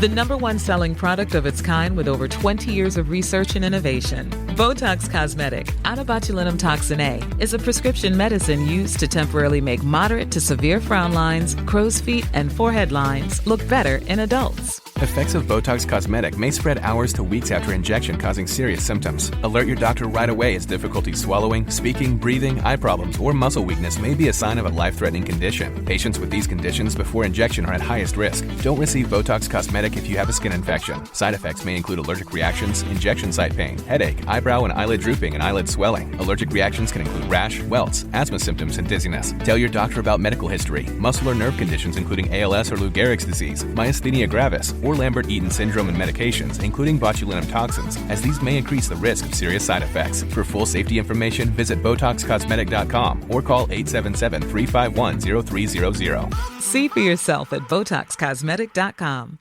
The #1 selling product of its kind with over 20 years of research and innovation. Botox Cosmetic, out of botulinum toxin A, is a prescription medicine used to temporarily make moderate to severe frown lines, crow's feet, and forehead lines look better in adults. Effects of Botox Cosmetic may spread hours to weeks after injection, causing serious symptoms. Alert your doctor right away as difficulty swallowing, speaking, breathing, eye problems, or muscle weakness may be a sign of a life-threatening condition. Patients with these conditions before injection are at highest risk. Don't receive Botox Cosmetic if you have a skin infection. Side effects may include allergic reactions, injection site pain, headache, eyebrow and eyelid drooping, and eyelid swelling. Allergic reactions can include rash, welts, asthma symptoms, and dizziness. Tell your doctor about medical history, muscle or nerve conditions including ALS or Lou Gehrig's disease, myasthenia gravis, or Lambert-Eaton syndrome, and medications, including botulinum toxins, as these may increase the risk of serious side effects. For full safety information, visit BotoxCosmetic.com or call 877-351-0300. See for yourself at BotoxCosmetic.com.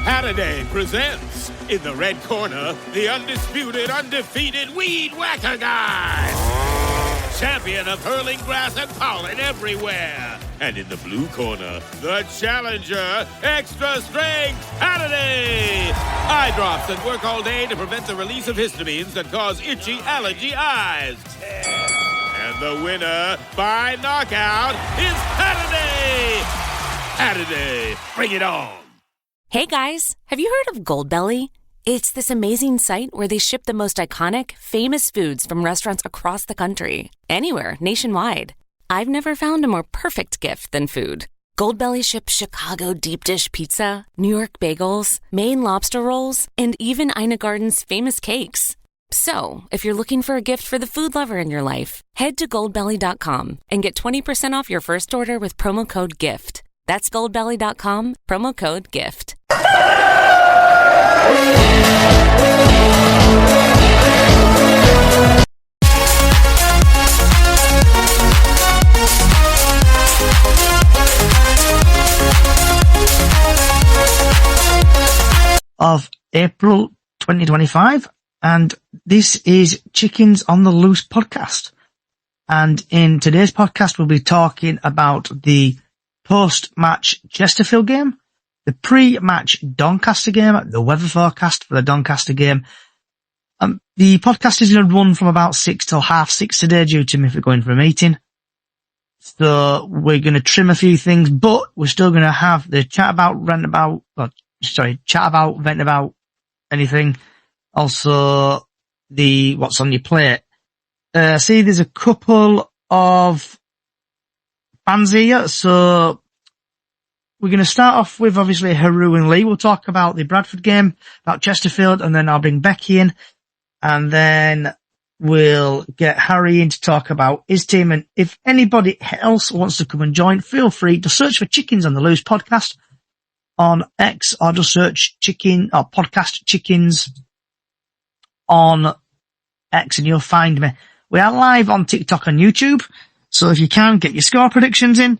Saturday presents, in the red corner, the undisputed, undefeated Weed Whacker Guy. Champion of hurling grass and pollen everywhere. And in the blue corner, the challenger, extra strength Saturday. Eye drops that work all day to prevent the release of histamines that cause itchy allergy eyes. And the winner by knockout is Saturday. Saturday, bring it on. Hey guys, have you heard of Goldbelly? It's this amazing site where they ship the most iconic, famous foods from restaurants across the country, anywhere, nationwide. I've never found a more perfect gift than food. Goldbelly ships Chicago deep dish pizza, New York bagels, Maine lobster rolls, and even Ina Garden's famous cakes. So, if you're looking for a gift for the food lover in your life, head to goldbelly.com and get 20% off your first order with promo code GIFT. That's goldbelly.com, promo code GIFT. Of April 2025, and this is Chickens on the Loose podcast. And in today's podcast, we'll be talking about the post-match Chesterfield game, the pre-match Doncaster game, the weather forecast for the Doncaster game. The podcast is going to run from about 6 till 5:30 today due to me for going for a meeting. So we're going to trim a few things, but we're still going to have the chat about, vent about anything. Also, the what's on your plate. See, there's a couple of fans here, so we're going to start off with obviously Haru and Lee. We'll talk about the Bradford game, about Chesterfield, and then I'll bring Becky in, and then we'll get Harry in to talk about his team. And if anybody else wants to come and join, feel free to search for Chickens on the Loose podcast on X, or just search podcast Chickens on X and you'll find me. We are live on TikTok and YouTube, so if you can, get your score predictions in.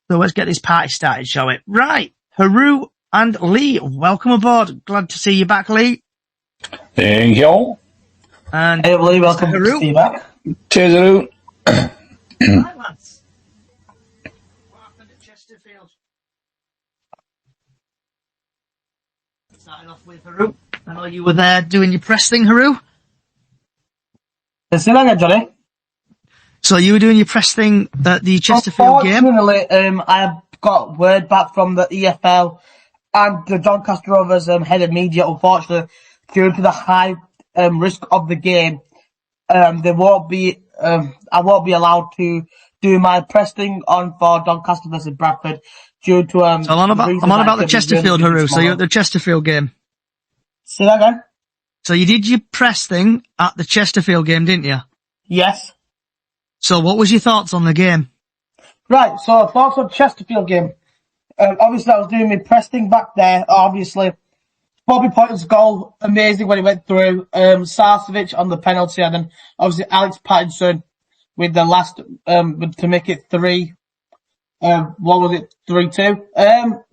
So let's get this party started, shall we? Right, Haru and Lee, welcome aboard. Glad to see you back, Lee. Thank you. And hey, Lee, welcome Haru. to see you back. Cheers, Haru. Right, lads. What happened at Chesterfield? Starting off with Haru. I know you were there doing your press thing, Haru. Say that again, Johnny. So you were doing your press thing at the Chesterfield game? Unfortunately, I got word back from the EFL and the Doncaster Rovers head of media. Unfortunately, due to the high risk of the game, they won't be. I won't be allowed to do my press thing on for Doncaster versus Bradford due to So I'm on about the Chesterfield, Haru. So you're at the Chesterfield game. Say that again. So you did your press thing at the Chesterfield game, didn't you? Yes. So what was your thoughts on the game? Right, so thoughts on Chesterfield game. Obviously, I was doing my press thing back there, obviously. Bobby Pointer's goal, amazing when he went through. Sarcevic on the penalty, and then obviously Alex Pattinson with the last, to make it 3. What was it? 3-2.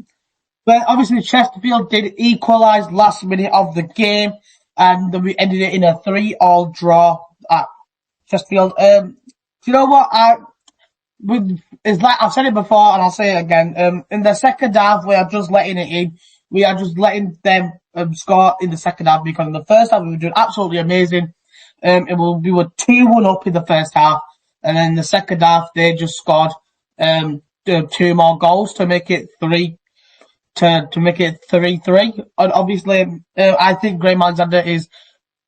But obviously Chesterfield did equalise last minute of the game, and then we ended it in a 3-3 draw at Chesterfield. Do you know what? It's like I've said it before and I'll say it again. In the second half, we are just letting it in. we are just letting them score in the second half, because in the first half we were doing absolutely amazing. We were 2-1 up in the first half, and then in the second half they just scored 2 more goals to make it 3. To make it 3-3. And obviously, I think Graham Alexander is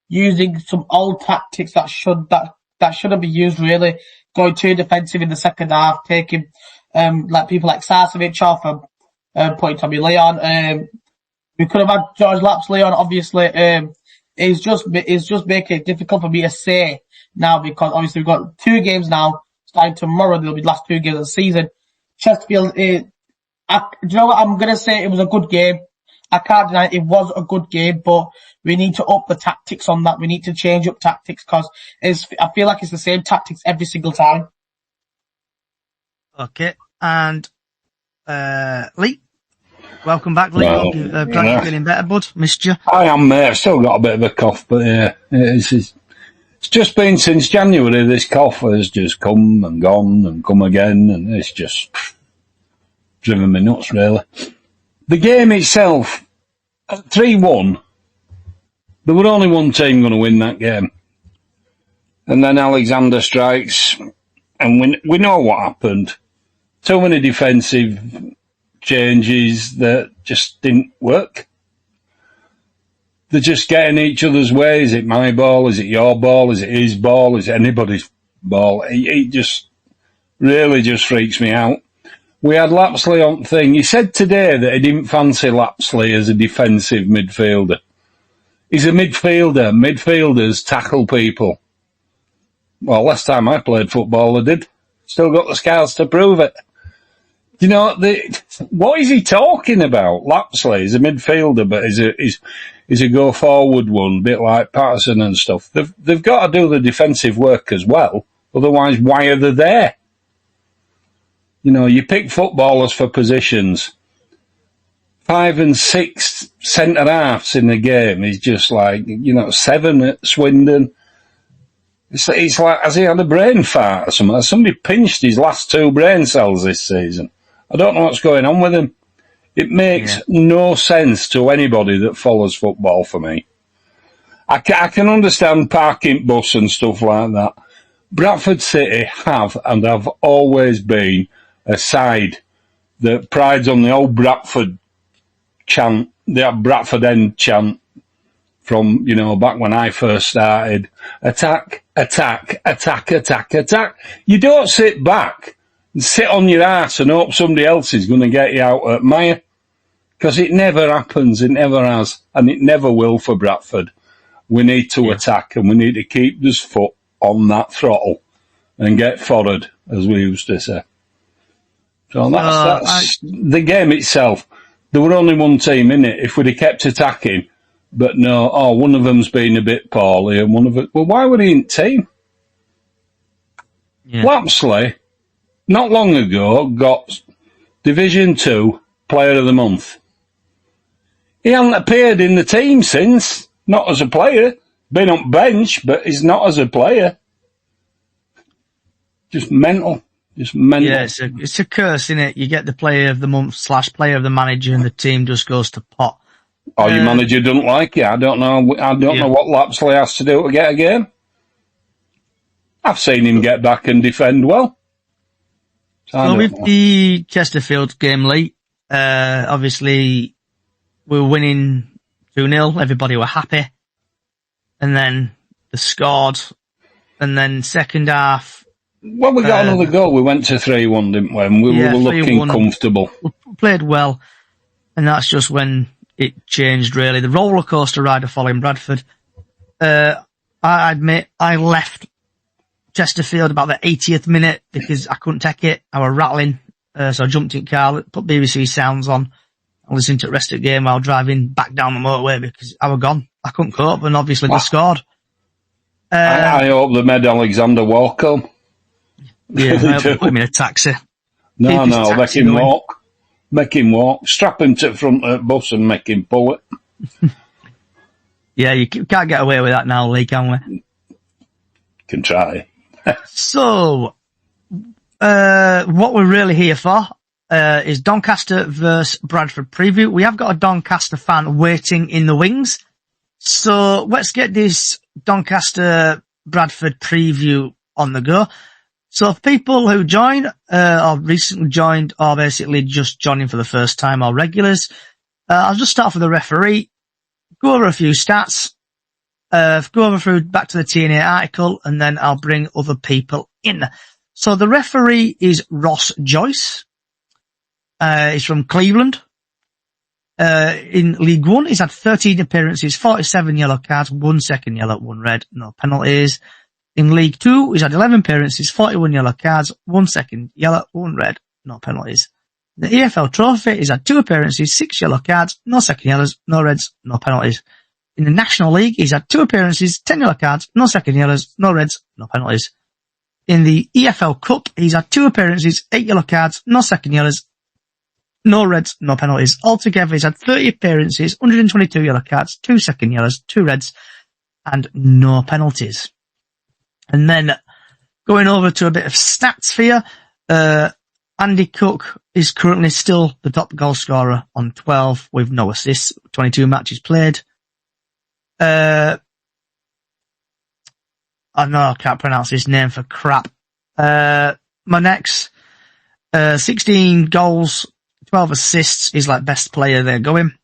using some old tactics that shouldn't be used, really. Going too defensive in the second half, taking like people like Sarcevic off and putting Tommy Leon. We could have had George Lapsley on, obviously. It's just making it difficult for me to say now, because obviously we've got 2 games now. Starting tomorrow, there'll be the last 2 games of the season. Chesterfield, do you know what? I'm going to say it was a good game. I can't deny it was a good game, but we need to up the tactics on that. We need to change up tactics, because I feel like it's the same tactics every single time. Okay, and Lee, welcome back, Lee. Hope you're feeling better, bud. Missed you. I am, mate. I've still got a bit of a cough, but yeah, it's just been since January. This cough has just come and gone and come again, and it's just driven me nuts, really. The game itself, at 3-1, there were only one team going to win that game. And then Alexander strikes, and we know what happened. Too many defensive changes that just didn't work. They're just getting each other's way. Is it my ball? Is it your ball? Is it his ball? Is it anybody's ball? It just really just freaks me out. We had Lapsley on thing. He said today that he didn't fancy Lapsley as a defensive midfielder. He's a midfielder. Midfielders tackle people. Well, last time I played football, I did. Still got the scars to prove it. You know, what is he talking about? Lapsley is a midfielder, but is a go forward one, a bit like Patterson and stuff. They've got to do the defensive work as well. Otherwise, why are they there? You know, you pick footballers for positions. 5 and 6 centre halves in the game is just like, 7 at Swindon. It's like, has he had a brain fart or something? Has somebody pinched his last 2 brain cells this season? I don't know what's going on with him. It makes no sense to anybody that follows football for me. I can understand parking bus and stuff like that. Bradford City have always been a side that prides on the old Bradford chant, the Bradford End chant from, back when I first started. Attack, attack, attack, attack, attack. You don't sit back and sit on your ass and hope somebody else is going to get you out at Maya. Because it never happens, it never has, and it never will for Bradford. We need to attack, and we need to keep this foot on that throttle and get forward, as we used to say. So that's the game itself. There were only one team in it. If we'd have kept attacking, but no, one of them's been a bit poorly, and one of it. Well, why were he in team? Yeah. Lapsley, not long ago, got Division 2 Player of the Month. He hasn't appeared in the team since, not as a player. Been on bench, but he's not as a player. Just mental. Yeah, it's a curse, isn't it? You get the Player of the Month / Player of the Manager, and the team just goes to pot. Or your manager doesn't like you. I don't know what Lapsley has to do to get a game. I've seen him get back and defend well. So with the Chesterfield game late, obviously we were winning 2-0. Everybody were happy. And then they scored. And then second half. Well, we got another goal. We went to 3-1, didn't we? And we were looking comfortable. We played well. And that's just when it changed, really. The roller coaster ride of following Bradford. I admit I left Chesterfield about the 80th minute because I couldn't take it. I was rattling. So I jumped in the car, put BBC sounds on, and listened to the rest of the game while driving back down the motorway because I was gone. I couldn't cope, and obviously they scored. I hope they made Alexander walk home. Yeah, I hope they put him in a taxi. No, make him walk. Make him walk. Strap him to the front of the bus and make him pull it. Yeah, you can't get away with that now, Lee, can we? Can try. So, what we're really here for is Doncaster versus Bradford preview. We have got a Doncaster fan waiting in the wings. So let's get this Doncaster Bradford preview on the go. So for people who join, or recently joined, or basically just joining for the first time, or regulars, I'll just start off with the referee, go over a few stats, go over back to the TNA article, and then I'll bring other people in. So the referee is Ross Joyce. He's from Cleveland. In League One, he's had 13 appearances, 47 yellow cards, 1 second yellow, 1 red, no penalties. In League 2, he's had 11 appearances, 41 yellow cards, 1 second yellow, 1 red, no penalties. The EFL Trophy, he's had 2 appearances, 6 yellow cards, no second yellows, no reds, no penalties. In the National League, he's had 2 appearances, 10 yellow cards, no second yellows, no reds, no penalties. In the EFL Cup, he's had 2 appearances, 8 yellow cards, no second yellows, no reds, no penalties. Altogether, he's had 30 appearances, 122 yellow cards, 2 second yellows, 2 reds, and no penalties. And then, going over to a bit of stats for you, Andy Cook is currently still the top goal scorer on 12 with no assists, 22 matches played. I know I can't pronounce his name for crap. Monex, 16 goals, 12 assists. He's like best player there going.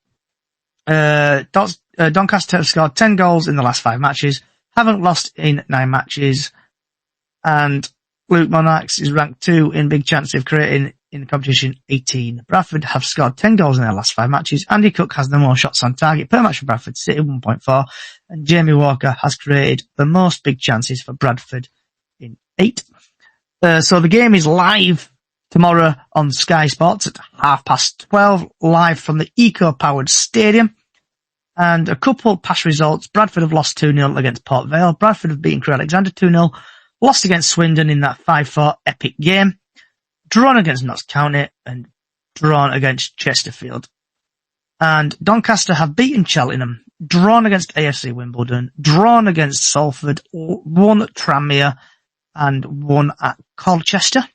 Doncaster have scored 10 goals in the last 5 matches. Haven't lost in 9 matches. And Luke Monax is ranked 2 in big chance of creating in the competition, 18. Bradford have scored 10 goals in their last 5 matches. Andy Cook has the most shots on target per match for Bradford City, 1.4. And Jamie Walker has created the most big chances for Bradford in 8. So the game is live tomorrow on Sky Sports at 12:30, live from the eco-powered stadium. And a couple past results. Bradford have lost 2-0 against Port Vale. Bradford have beaten Crewe Alexandra 2-0. Lost against Swindon in that 5-4 epic game. Drawn against Notts County and drawn against Chesterfield. And Doncaster have beaten Cheltenham, drawn against AFC Wimbledon, drawn against Salford, won at Tranmere, and won at Colchester.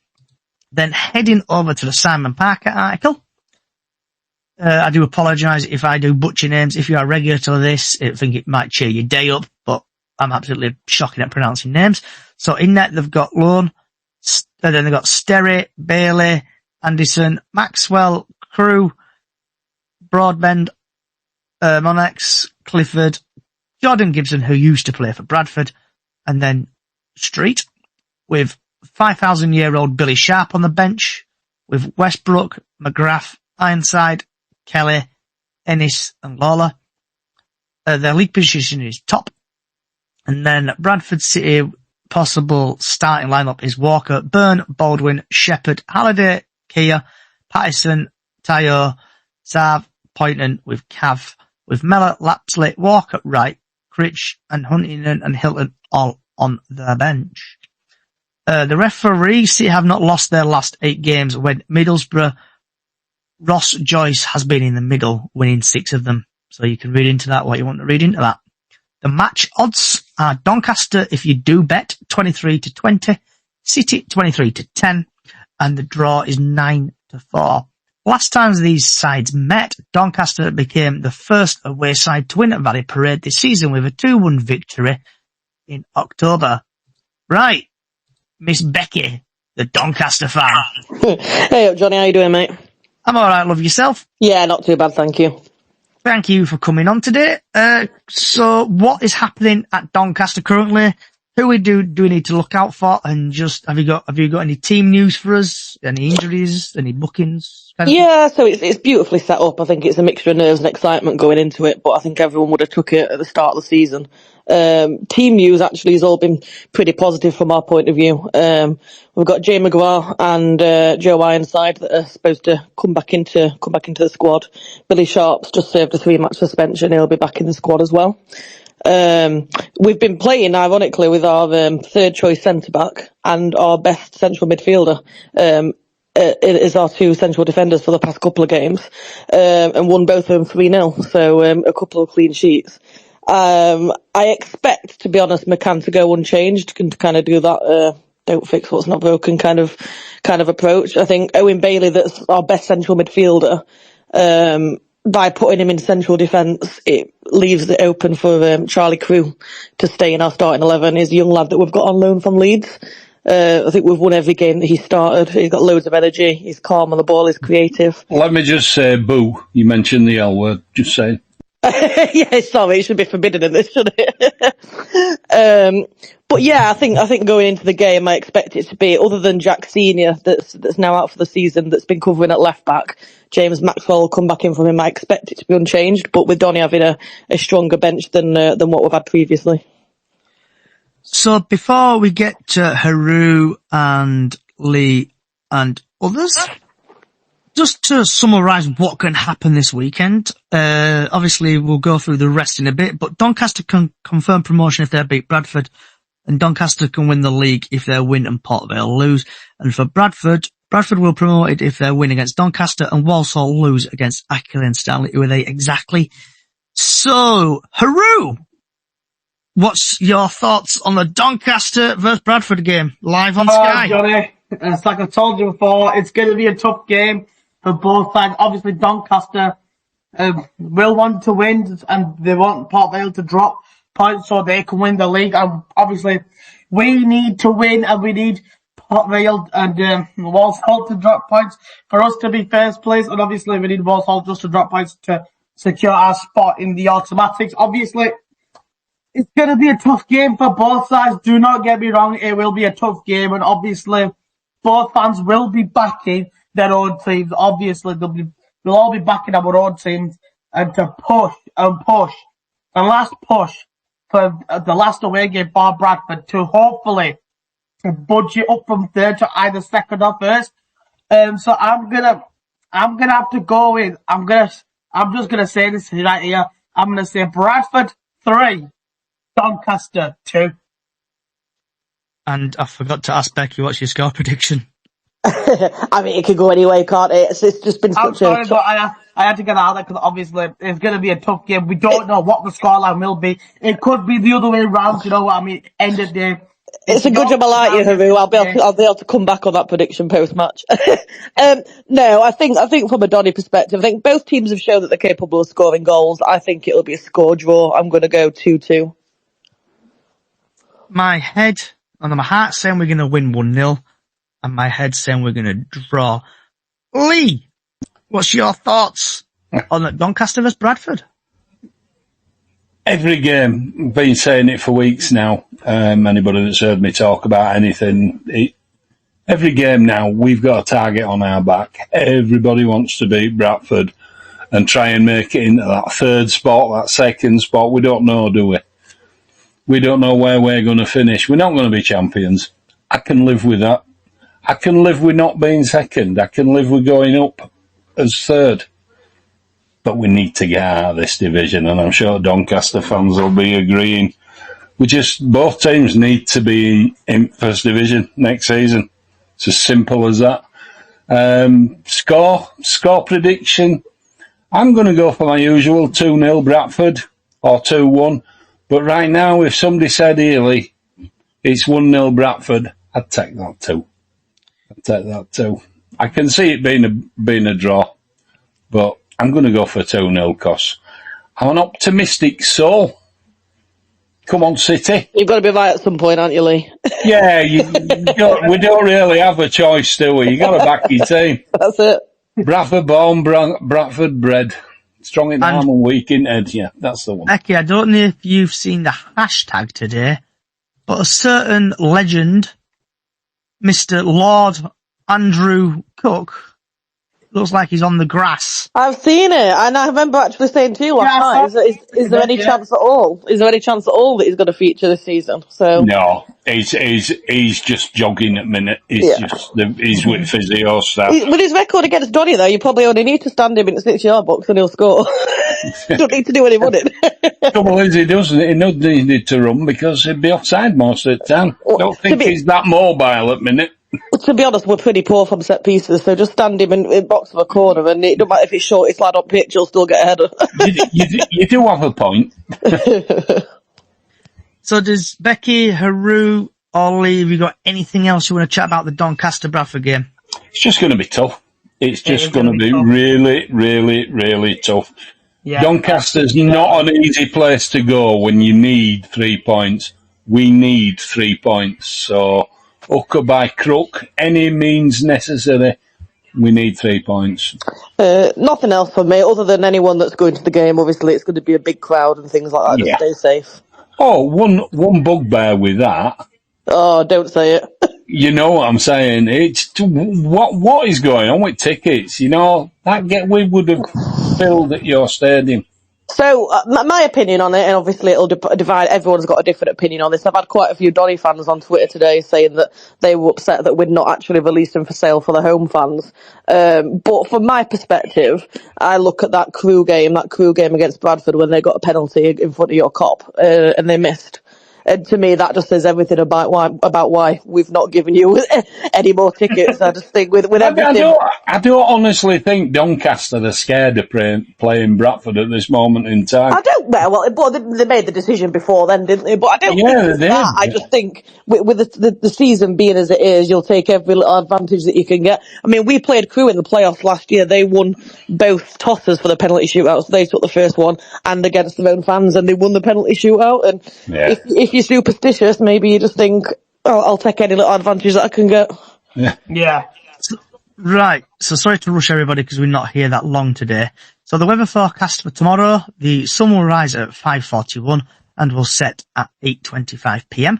Then heading over to the Simon Parker article. I do apologise if I do butcher names. If you are regular to this, I think it might cheer your day up, but I'm absolutely shocking at pronouncing names. So in that, they've got Lone, then they've got Sterry, Bailey, Anderson, Maxwell, Crew, Broadbent, Monex, Clifford, Jordan Gibson, who used to play for Bradford, and then Street, with 5,000-year-old Billy Sharp on the bench, with Westbrook, McGrath, Ironside, Kelly, Ennis, and Lawler. Their league position is top. And then Bradford City, possible starting lineup is Walker, Byrne, Baldwin, Shepherd, Halliday, Kia, Pattison, Tayo, Zav, Poynton with Cav, with Mellor, Lapsley, Walker, Wright, Critch, and Huntington and Hilton all on their bench. The referees City have not lost their last 8 games when Middlesbrough. Ross Joyce has been in the middle, winning 6 of them. So you can read into that what you want to read into that. The match odds are Doncaster, if you do bet, 23-20, City 23-10, and the draw is 9-4. Last time these sides met, Doncaster became the first away side to win at Valley Parade this season with a 2-1 victory in October. Right, Miss Becky, the Doncaster fan. Hey up, Johnny, how you doing, mate? I'm alright, love, yourself? Yeah, not too bad, thank you. Thank you for coming on today. So what is happening at Doncaster currently? Who do we need to look out for? And just, have you got any team news for us? Any injuries? Any bookings? Yeah, so it's beautifully set up. I think it's a mixture of nerves and excitement going into it, but I think everyone would have took it at the start of the season. Team news actually has all been pretty positive from our point of view. We've got Jay McGrath and Joe Ironside that are supposed to come back into the squad. Billy Sharp's just served a 3-match suspension. He'll be back in the squad as well. We've been playing, ironically, with our third choice centre back and our best central midfielder. Is our 2 central defenders for the past couple of games, and won both of them 3-0. So a couple of clean sheets. I expect, to be honest, McCann to go unchanged and to kind of do that don't fix what's not broken kind of approach. I think Owen Bailey, that's our best central midfielder, by putting him in central defence, it leaves it open for Charlie Crew to stay in our starting 11. He's a young lad that we've got on loan from Leeds. I think we've won every game that he started. He's got loads of energy. He's calm on the ball. He's creative. Let me just say, boo. You mentioned the L word. Just say. Yeah, sorry, it should be forbidden in this, shouldn't it? But yeah, I think going into the game, I expect it to be, other than Jack Senior, that's now out for the season, that's been covering at left back. James Maxwell will come back in from him. I expect it to be unchanged, but with Donny having a stronger bench than what we've had previously. So before we get to Haru and Lee and others, just to summarise what can happen this weekend, obviously we'll go through the rest in a bit, but Doncaster can confirm promotion if they beat Bradford, and Doncaster can win the league if they win and Port Vale lose. And for Bradford will promote it if they win against Doncaster, and Walsall lose against Ackley and Stanley. Who are they exactly? So, Haru, what's your thoughts on the Doncaster versus Bradford game live on Sky? Johnny, it's like I told you before, it's going to be a tough game for both sides. Obviously, Doncaster will want to win, and they want Port Vale to drop points so they can win the league. And obviously, we need to win, and we need Port Vale and Walsall to drop points for us to be first place. And obviously, we need Walsall just to drop points to secure our spot in the automatics. Obviously, it's going to be a tough game for both sides. Do not get me wrong, it will be a tough game, and obviously, both fans will be backing their own teams. Obviously, they'll all be backing our own teams, and to push and push. The last push for the last away game for Bradford to hopefully budge it up from third to either second or first. So I'm gonna have to go in. I'm just gonna say this right here. I'm gonna say Bradford 3, Doncaster 2. And I forgot to ask Becky, what's your score prediction? I mean, it could go anyway, can't it? It's just been I'm such sorry, a... but I had to get out of there because obviously it's going to be a tough game. We don't know what the scoreline will be. It could be the other way around, you know what I mean? End of the day. It's a good job I like you, Haru. I'll be able to come back on that prediction post-match. No, I think from a Donny perspective, I think both teams have shown that they're capable of scoring goals. I think it'll be a score draw. I'm going to go 2-2. My head and my heart saying we're going to win 1-0, and my head saying we're going to draw. Lee, what's your thoughts on the Doncaster vs Bradford? Every game, I've been saying it for weeks now. Anybody that's heard me talk about anything, every game now, we've got a target on our back. Everybody wants to beat Bradford and try and make it into that third spot, that second spot. We don't know, do we? We don't know where we're going to finish. We're not going to be champions. I can live with that. I can live with not being second. I can live with going up as third. But we need to get out of this division, and I'm sure Doncaster fans will be agreeing. Both teams need to be in first division next season. It's as simple as that. Score prediction. I'm going to go for my usual 2-0 Bradford or 2-1. But right now, if somebody said, Ely, it's 1-0 Bradford, I'd take that too. I can see it being a draw, but I'm going to go for 2-0 because I'm an optimistic soul. Come on, City. You've got to be right at some point, aren't you, Lee? Yeah, we don't really have a choice, do we? You got to back your team. That's it. Bradford born, Bradford bred. Strong in arm and weak in head. Yeah, that's the one. Becky, I don't know if you've seen the hashtag today, but a certain legend, Mr. Lord Andrew Cook, looks like he's on the grass. I've seen it, and I remember actually saying to you last night, is there any chance at all? Is there any chance at all that he's going to feature this season? So no, he's just jogging at minute. He's with physio staff. With his record against Donny, though, you probably only need to stand him in the 6-yard box and he'll score. You don't need to do any running. Trouble is, he doesn't need to run because he'd be offside most of the time. Don't think he's that mobile at minute. To be honest, we're pretty poor from set pieces, so just stand him in box of a corner, and it don't matter if it's short, it's lad on pitch, he'll still get a header. you do have a point. So does Becky, Haru, Ollie, have you got anything else you want to chat about the Doncaster Bradford game? It's just going to be tough. It's just going to be tough. really, really, really tough. Yeah. Doncaster's not an easy place to go when you need 3 points. We need 3 points. So, hook or by crook, any means necessary, we need 3 points. Nothing else for me, other than anyone that's going to the game. Obviously, it's going to be a big crowd and things like that. Yeah. Just stay safe. Oh, one bugbear with that. Oh, don't say it. You know what I'm saying? It's what is going on with tickets? You know, we would have filled at your stadium. So, my opinion on it, and obviously it'll divide, everyone's got a different opinion on this. I've had quite a few Donny fans on Twitter today saying that they were upset that we'd not actually released them for sale for the home fans. But from my perspective, I look at that crew game against Bradford when they got a penalty in front of your cop, and they missed. And to me, that just says everything about why we've not given you any more tickets. I just think with everything. I don't honestly think Doncaster are scared of playing Bradford at this moment in time. I don't. Well, they made the decision before then, didn't they? But I don't think it's that. I just think with the season being as it is, you'll take every little advantage that you can get. I mean, we played Crewe in the playoffs last year. They won both tosses for the penalty shootout. So they took the first one and against their own fans, and they won the penalty shootout. And if you're superstitious, maybe you just think, oh, I'll take any little advantage that I can get. Yeah. Right, so sorry to rush everybody because we're not here that long today. So the weather forecast for tomorrow, the sun will rise at 5:41 and will set at 8:25 p.m.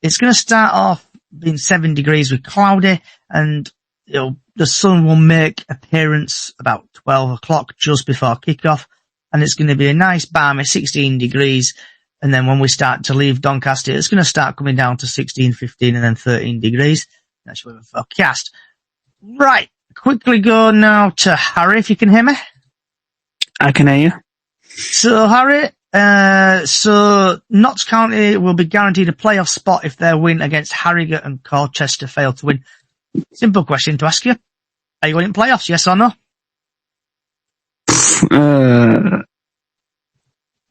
It's going to start off being 7 degrees with cloudy, and the sun will make appearance about 12 o'clock just before kickoff, and it's going to be a nice balmy 16 degrees. And then when we start to leave Doncaster, it's going to start coming down to 16, 15, and then 13 degrees. That's your weather forecast. Right, quickly go now to Harry, if you can hear me. I can hear you. So, Harry, Notts County will be guaranteed a playoff spot if their win against Harrogate and Colchester fail to win. Simple question to ask you. Are you winning playoffs, yes or no?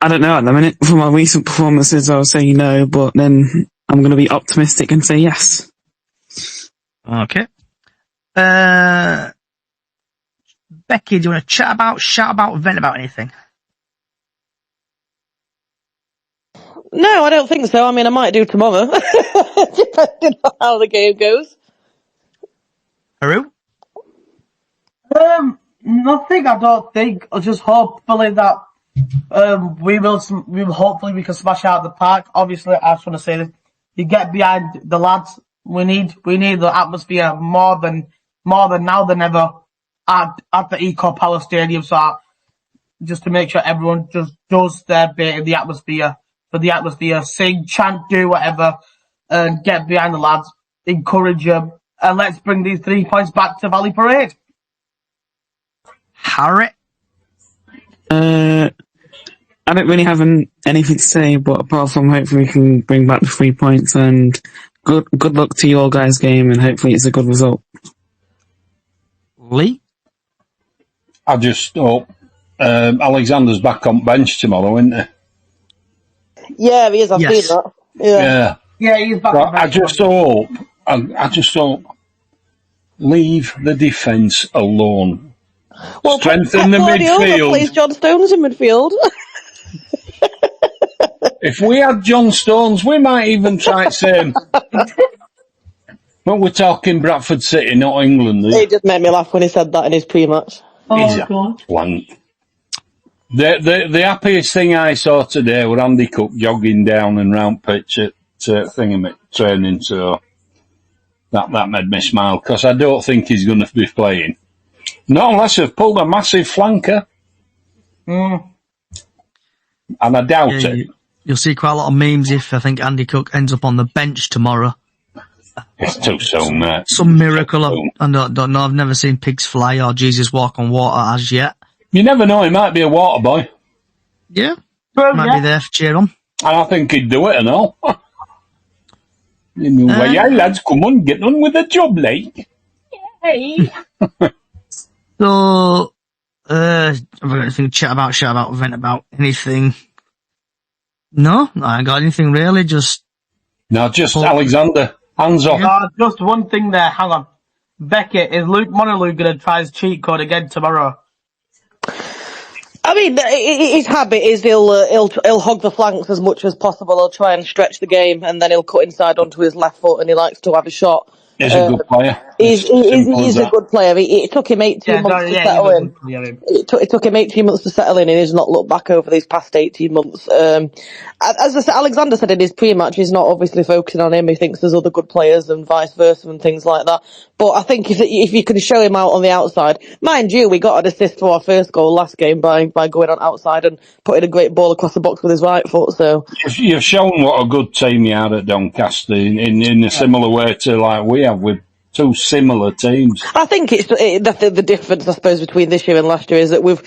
I don't know at the minute. For my recent performances, I was saying no, but then I'm going to be optimistic and say yes. Okay. Becky, do you want to shout about, vent about anything? No, I don't think so. I mean, I might do tomorrow, depending on how the game goes. Haru? Nothing, I don't think. I just hopefully that we hopefully we can smash out the park. Obviously, I just want to say that you get behind the lads. We need the atmosphere more than now than ever at the Eco Power Stadium. So just to make sure everyone just does their bit in the atmosphere, for the atmosphere, sing, chant, do whatever, and get behind the lads, encourage them, and let's bring these 3 points back to Valley Parade. Harry? I don't really have anything to say, but apart from hopefully we can bring back the 3 points, and good luck to your guys' game, and hopefully it's a good result. Lee? I just hope Alexander's back on bench tomorrow, isn't he? Yeah, he is. I've seen that. Yeah, he's back on bench. I just hope leave the defence alone. Well, Strengthen the midfield. Plays John Stones in midfield. If we had John Stones, we might even try it same. But we're talking Bradford City, not England. He just made me laugh when he said that in his pre-match. He's a plant. The happiest thing I saw today was Andy Cook jogging down and round pitch at training, so that made me smile, because I don't think he's going to be playing. Not unless they've pulled a massive flanker. And I doubt it. You'll see quite a lot of memes if I think Andy Cook ends up on the bench tomorrow. It's too soon, mate. Some miracle. I don't know. I've never seen pigs fly or Jesus walk on water as yet. You never know. He might be a water boy. Yeah. Might be there for cheer on. And I think he'd do it and all. Yeah, lads, come on, get on with the job, like. Hey. So, have I got anything to chat about, vent about, anything? No, I ain't got anything really, just No, just Alexander. Hands off. Just one thing there. Hang on. Becky, is Luke Monolou going to try his cheat code again tomorrow? I mean, his habit is he'll hog the flanks as much as possible. He'll try and stretch the game, and then he'll cut inside onto his left foot, and he likes to have a shot. He's a good player. He's a good player. It took him 18 months to settle in. It took him 18 months to settle in, and he's not looked back over these past 18 months. As I said, Alexander said in his pre-match, he's not obviously focusing on him. He thinks there's other good players and vice versa and things like that. But I think if you can show him out on the outside, mind you, we got an assist for our first goal last game by going on outside and putting a great ball across the box with his right foot. So you've shown what a good team you had at Doncaster in a similar way to like we have with two similar teams. I think it's the difference, I suppose, between this year and last year is that we've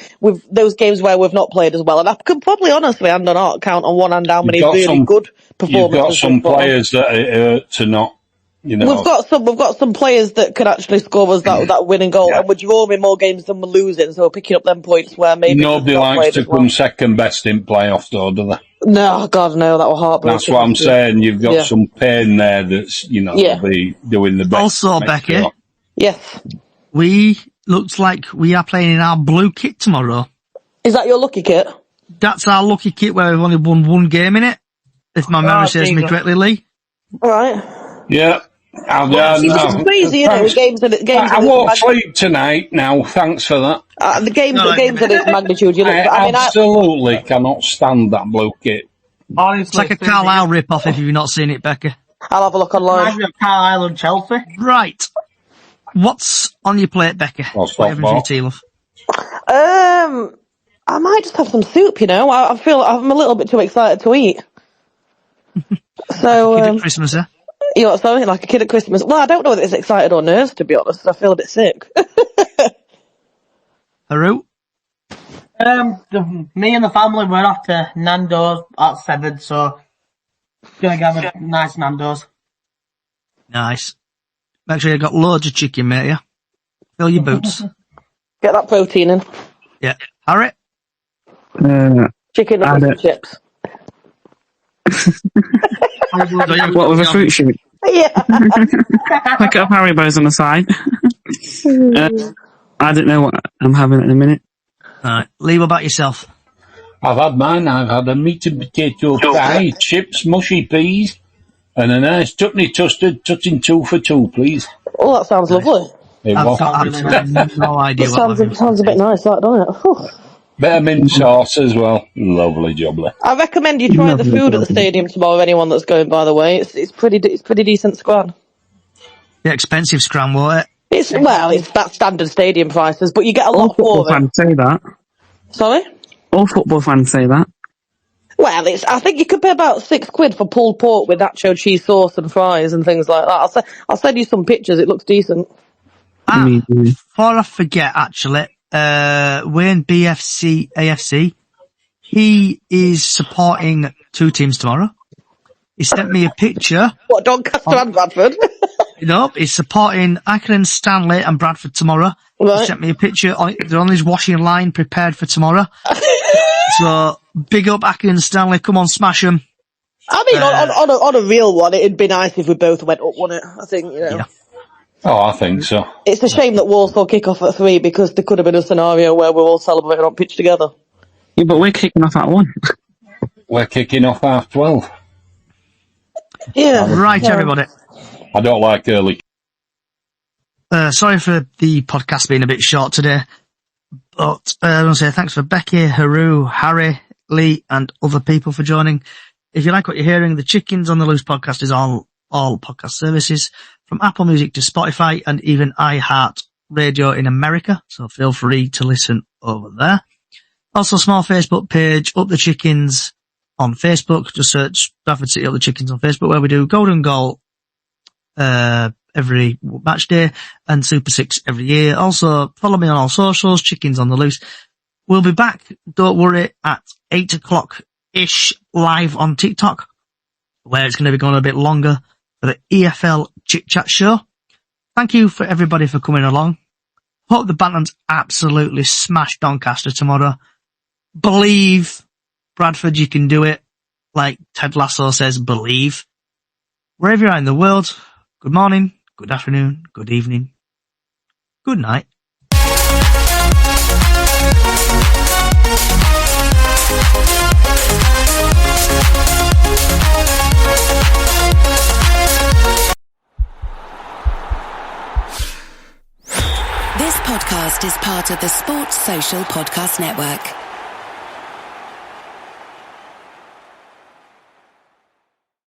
those games where we've not played as well, and I could probably honestly hand on heart count on one hand how many really good performances. You've got some players that hurt to not. You know, we've got some players that can actually score us that winning goal, and we're drawing more games than we're losing, so we're picking up them points where maybe nobody likes to come second best in playoffs, though, do they? No, God, no, that was heartbreaking. That's what I'm saying. You've got some pain there that's be doing the best. Also, Becky, yes, we looks like we are playing in our blue kit tomorrow. Is that your lucky kit? That's our lucky kit where we've only won one game in it, if my memory serves me correctly, Lee. All right. Yeah. It's crazy, you know, games I won't sleep tonight now, thanks for that. The games of this magnitude, you look, I absolutely cannot stand that blue kit. Honestly, it's like a Carlisle rip-off if you've not seen it, Becca. I'll have a look online. Carlisle and Chelsea. Right. What's on your plate, Becca? Whatever you tea, love. I might just have some soup, you know. I feel I'm a little bit too excited to eat. So, Kid at Christmas, eh? You know, something like a kid at Christmas. Well, I don't know whether it's excited or nervous, to be honest. I feel a bit sick. Haru? Me and the family went off to Nando's at 7, so gonna have a nice Nando's. Nice. Make sure you got loads of chicken, mate, yeah? Fill your boots. Get that protein in. Yeah. Harry? Chicken nuggets and chips. What, with a fruit shoot? Yeah. Pick up Haribo's on the side. I don't know what I'm having in a minute. Alright, Lee, what about yourself? I've had mine. I've had a meat and potato pie, chips, mushy peas, and a nice chutney toasted, touching 2 for 2, please. Oh, that sounds lovely. I've got absolutely no idea what sounds a bit nice, that, doesn't it? Whew. Bit of mint sauce as well. Lovely jubbly. I recommend you try the food at the stadium tomorrow, anyone that's going, by the way. It's pretty decent scran. Yeah, expensive scran, won't it? It's that standard stadium prices, but you get a lot All for it. football fans say that. Sorry? All football fans say that. Well, I think you could pay about £6 for pulled pork with nacho cheese sauce and fries and things like that. I'll send you some pictures. It looks decent. Before I forget, actually, Wayne BFC AFC, he is supporting 2 teams tomorrow. He sent me a picture. What, Doncaster and Bradford? No, he's supporting Accrington, Stanley and Bradford tomorrow. Right. He sent me a picture. They're on his washing line prepared for tomorrow. So, big up Accrington, Stanley. Come on, smash them. I mean, on a real one, it'd be nice if we both went up, wouldn't it? I think, you know. Yeah. Oh, I think so. It's a shame that Walsall kick off at 3 because there could have been a scenario where we're all celebrating on pitch together. Yeah, but we're kicking off at 1. We're kicking off 12:30. Yeah. Right, everybody. I don't like early. Sorry for the podcast being a bit short today, but I want to say thanks for Becky, Haru, Harry, Lee, and other people for joining. If you like what you're hearing, the Chickens on the Loose podcast is on all podcast services, from Apple Music to Spotify and even iHeart Radio in America, so feel free to listen over there. Also, small Facebook page, Up the Chickens on Facebook. Just search Bradford City Up the Chickens on Facebook, where we do Golden Goal every match day and Super 6 every year. Also, follow me on all socials, Chickens on the Loose. We'll be back, don't worry, at 8 o'clock-ish live on TikTok, where it's going to be going a bit longer for the EFL Chit Chat show. Thank you for everybody for coming along. Hope the Bantams absolutely smash Doncaster tomorrow. Believe, Bradford, you can do it. Like Ted Lasso says, believe. wherever you are in the world, good morning, good afternoon, good evening, good night. This podcast is part of the Sports Social Podcast Network.